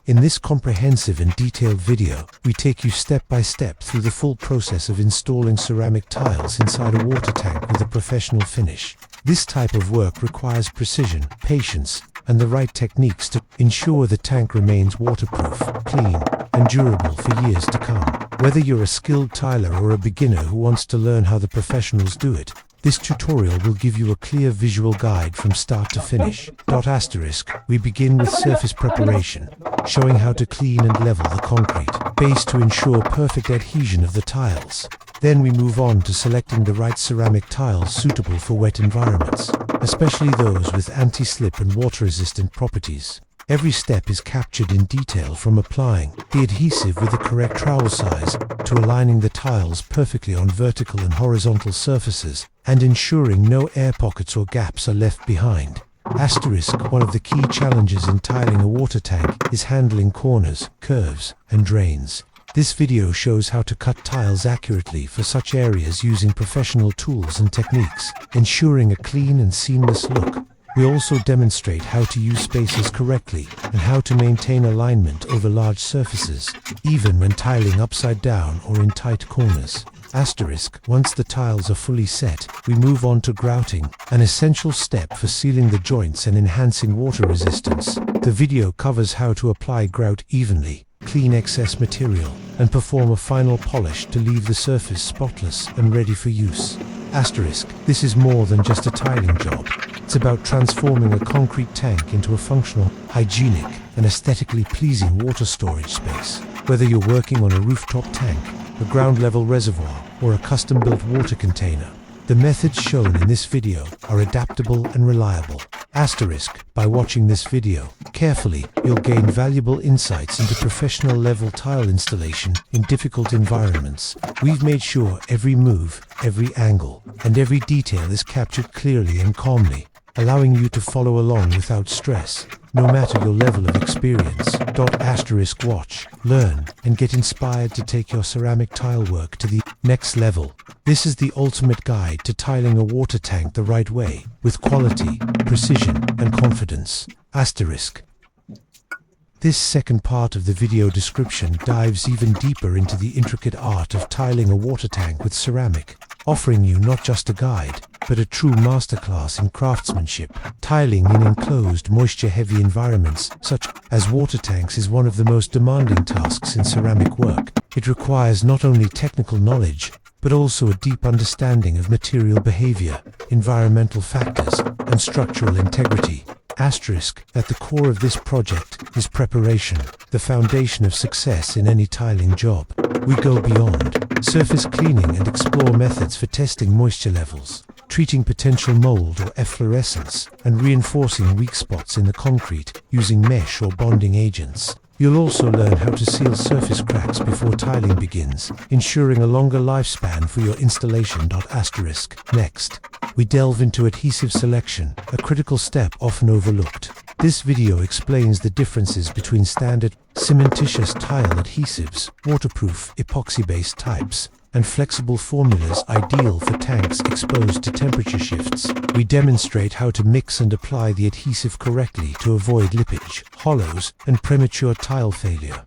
In this comprehensive and detailed video, we take you step by step through the full process of installing ceramic tiles inside a water tank with a professional finish. This type of work requires precision, patience, and the right techniques to ensure the tank remains waterproof, clean, and durable for years to come. Whether you're a skilled tiler or a beginner who wants to learn how the professionals do it, this tutorial will give you a clear visual guide from start to finish. We begin with surface preparation, showing how to clean and level the concrete base to ensure perfect adhesion of the tiles. Then we move on to selecting the right ceramic tiles suitable for wet environments, especially those with anti-slip and water-resistant properties. Every step is captured in detail, from applying the adhesive with the correct trowel size to aligning the tiles perfectly on vertical and horizontal surfaces and ensuring no air pockets or gaps are left behind. One of the key challenges in tiling a water tank is handling corners, curves, and drains. This video shows how to cut tiles accurately for such areas using professional tools and techniques, ensuring a clean and seamless look. We also demonstrate how to use spacers correctly and how to maintain alignment over large surfaces, even when tiling upside down or in tight corners. Once the tiles are fully set, we move on to grouting, an essential step for sealing the joints and enhancing water resistance. The video covers how to apply grout evenly, clean excess material, and perform a final polish to leave the surface spotless and ready for use. This is more than just a tiling job. It's about transforming a concrete tank into a functional, hygienic, and aesthetically pleasing water storage space. Whether you're working on a rooftop tank, a ground-level reservoir, or a custom-built water container, the methods shown in this video are adaptable and reliable. By watching this video carefully, you'll gain valuable insights into professional-level tile installation in difficult environments. We've made sure every move, every angle, and every detail is captured clearly and calmly, allowing you to follow along without stress, no matter your level of experience. Watch, learn, and get inspired to take your ceramic tile work to the next level. This is the ultimate guide to tiling a water tank the right way, with quality, precision, and confidence. This second part of the video description dives even deeper into the intricate art of tiling a water tank with ceramic, offering you not just a guide, but a true masterclass in craftsmanship. Tiling in enclosed, moisture-heavy environments, such as water tanks, is one of the most demanding tasks in ceramic work. It requires not only technical knowledge, but also a deep understanding of material behavior, environmental factors, and structural integrity. At the core of this project is preparation, the foundation of success in any tiling job. We go beyond surface cleaning and explore methods for testing moisture levels, treating potential mold or efflorescence, and reinforcing weak spots in the concrete using mesh or bonding agents. You'll also learn how to seal surface cracks before tiling begins, ensuring a longer lifespan for your installation. Next, we delve into adhesive selection, a critical step often overlooked. This video explains the differences between standard, cementitious tile adhesives, waterproof, epoxy-based types, and flexible formulas ideal for tanks exposed to temperature shifts. We demonstrate how to mix and apply the adhesive correctly to avoid lippage, hollows, and premature tile failure.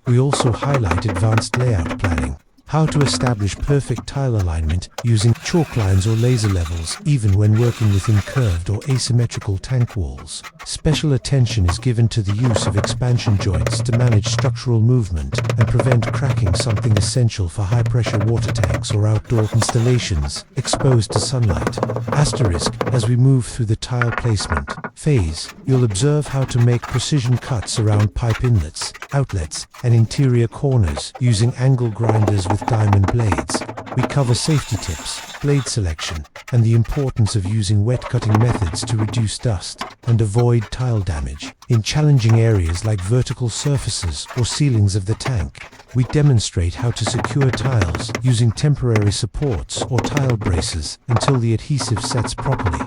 We also highlight advanced layout planning, how to establish perfect tile alignment using chalk lines or laser levels, even when working within curved or asymmetrical tank walls. Special attention is given to the use of expansion joints to manage structural movement and prevent cracking, something essential for high-pressure water tanks or outdoor installations exposed to sunlight. As we move through the tile placement phase, you'll observe how to make precision cuts around pipe inlets, outlets, and interior corners using angle grinders with diamond blades. We cover safety tips, blade selection, and the importance of using wet cutting methods to reduce dust and avoid tile damage. In challenging areas like vertical surfaces or ceilings of the tank, we demonstrate how to secure tiles using temporary supports or tile braces until the adhesive sets properly.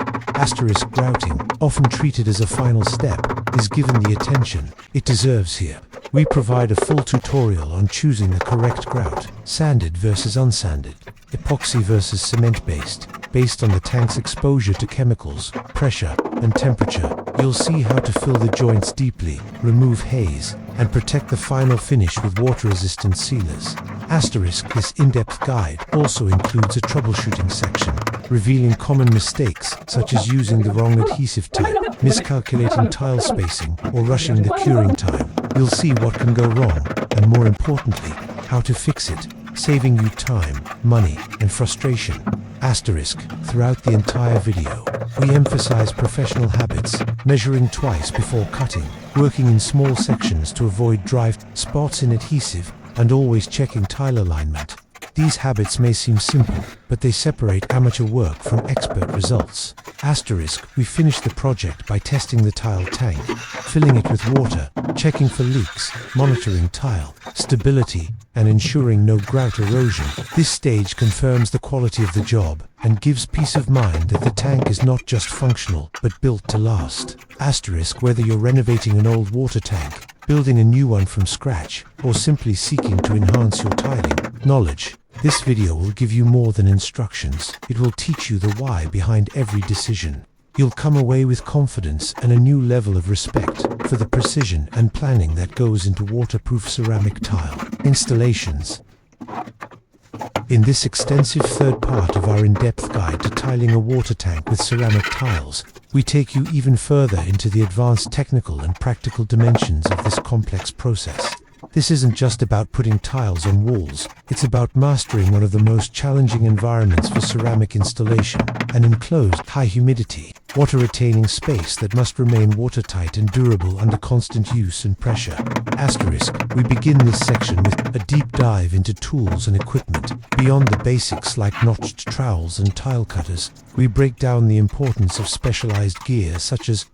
Grouting, often treated as a final step, is given the attention it deserves here. We provide a full tutorial on choosing the correct grout, sanded versus unsanded, epoxy versus cement-based, based on the tank's exposure to chemicals, pressure, and temperature. You'll see how to fill the joints deeply, remove haze, and protect the final finish with water-resistant sealers. This in-depth guide also includes a troubleshooting section, revealing common mistakes such as using the wrong adhesive type, miscalculating tile spacing, or rushing the curing time. You'll see what can go wrong, and more importantly, how to fix it, saving you time, money, and frustration. Throughout the entire video, we emphasize professional habits, measuring twice before cutting, working in small sections to avoid dry spots in adhesive, and always checking tile alignment. These habits may seem simple, but they separate amateur work from expert results. We finish the project by testing the tile tank, filling it with water, checking for leaks, monitoring tile stability, and ensuring no grout erosion. This stage confirms the quality of the job and gives peace of mind that the tank is not just functional, but built to last. Whether you're renovating an old water tank, building a new one from scratch, or simply seeking to enhance your tiling knowledge, this video will give you more than instructions. It will teach you the why behind every decision. You'll come away with confidence and a new level of respect for the precision and planning that goes into waterproof ceramic tile installations. In this extensive third part of our in-depth guide to tiling a water tank with ceramic tiles, we take you even further into the advanced technical and practical dimensions of this complex process. This isn't just about putting tiles on walls, it's about mastering one of the most challenging environments for ceramic installation, an enclosed, high-humidity, water-retaining space that must remain watertight and durable under constant use and pressure. We begin this section with a deep dive into tools and equipment. Beyond the basics like notched trowels and tile cutters, we break down the importance of specialized gear such as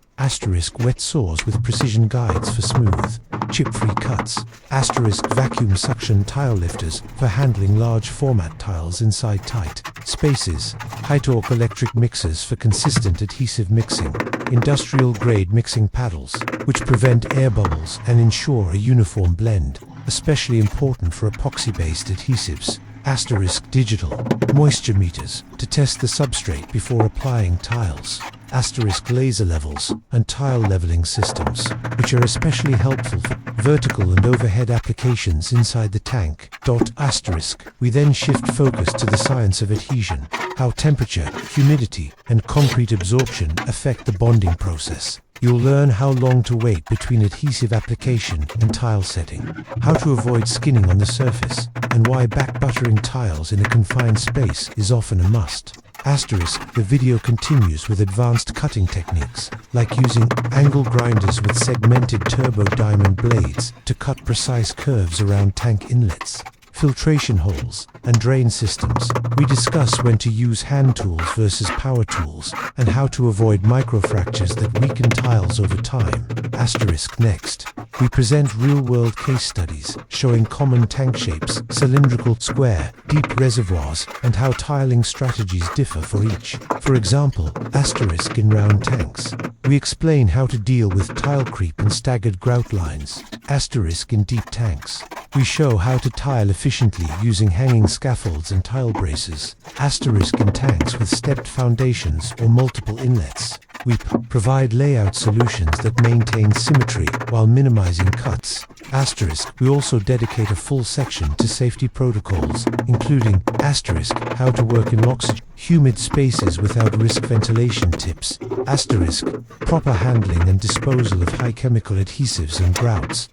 wet saws with precision guides for smooth, chip-free cuts, vacuum suction tile lifters for handling large format tiles inside tight spaces, high-torque electric mixers for consistent adhesive mixing, industrial-grade mixing paddles, which prevent air bubbles and ensure a uniform blend, especially important for epoxy-based adhesives. Digital moisture meters to test the substrate before applying tiles. Laser levels and tile leveling systems, which are especially helpful for vertical and overhead applications inside the tank. We then shift focus to the science of adhesion, how temperature, humidity, and concrete absorption affect the bonding process. You'll learn how long to wait between adhesive application and tile setting, how to avoid skinning on the surface, and why back-buttering tiles in a confined space is often a must. The video continues with advanced cutting techniques, like using angle grinders with segmented turbo diamond blades to cut precise curves around tank inlets, filtration holes, and drain systems. We discuss when to use hand tools versus power tools, and how to avoid microfractures that weaken tiles over time. Next, we present real-world case studies showing common tank shapes, cylindrical, square, deep reservoirs, and how tiling strategies differ for each. For example, in round tanks. We explain how to deal with tile creep and staggered grout lines. In deep tanks. We show how to tile efficiently using hanging scaffolds and tile braces. In tanks with stepped foundations or multiple inlets. We provide layout solutions that maintain symmetry while minimizing cuts. We also dedicate a full section to safety protocols, including how to work in humid spaces without risk ventilation tips. Proper handling and disposal of high chemical adhesives and grouts.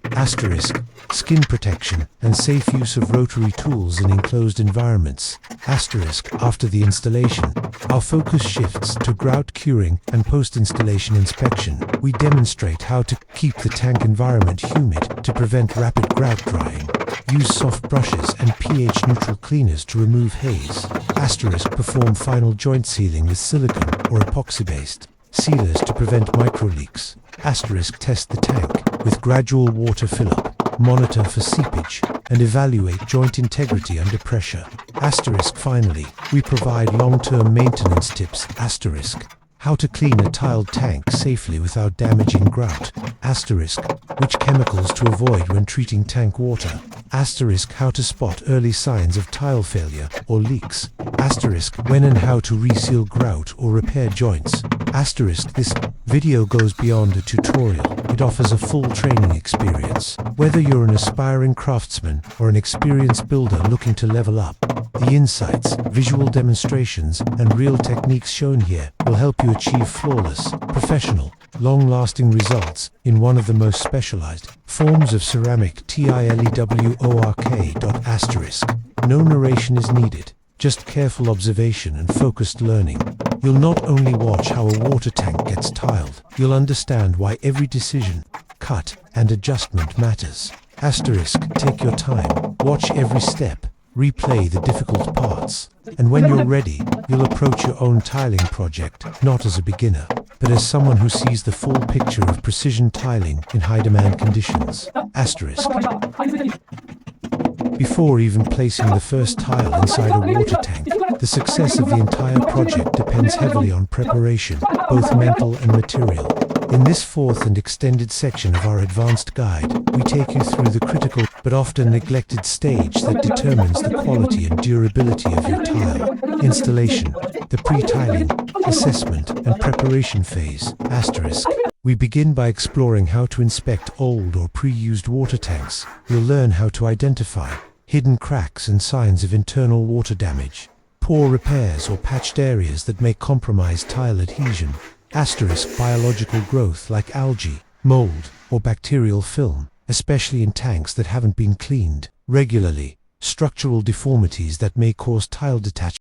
Skin protection and safe use of rotary tools in enclosed environments. After the installation, our focus shifts to grout curing and post-installation inspection. We demonstrate how to keep the tank environment humid to prevent rapid grout drying. Use soft brushes and pH-neutral cleaners to remove haze. Perform final joint sealing with silicone or epoxy-based sealers to prevent micro-leaks. Test the tank with gradual water fill-up, monitor for seepage, and evaluate joint integrity under pressure. Finally, we provide long-term maintenance tips. How to clean a tiled tank safely without damaging grout. Which chemicals to avoid when treating tank water. How to spot early signs of tile failure or leaks. When and how to reseal grout or repair joints. This Video goes beyond a tutorial. It offers a full training experience. Whether you're an aspiring craftsman or an experienced builder looking to level up, the insights, visual demonstrations, and real techniques shown here will help you achieve flawless, professional, long-lasting results in one of the most specialized forms of ceramic tilework. No narration is needed, just careful observation and focused learning. You'll not only watch how a water tank gets tiled, you'll understand why every decision, cut, and adjustment matters. Take your time, watch every step, replay the difficult parts, and when you're ready, you'll approach your own tiling project not as a beginner, but as someone who sees the full picture of precision tiling in high-demand conditions. Before even placing the first tile inside a water tank, the success of the entire project depends heavily on preparation, both mental and material. In this fourth and extended section of our advanced guide, we take you through the critical but often neglected stage that determines the quality and durability of your tile: installation, the pre-tiling, assessment, and preparation phase. We begin by exploring how to inspect old or pre-used water tanks. We'll learn how to identify hidden cracks and signs of internal water damage, poor repairs or patched areas that may compromise tile adhesion, biological growth like algae, mold, or bacterial film, especially in tanks that haven't been cleaned regularly, structural deformities that may cause tile detachment.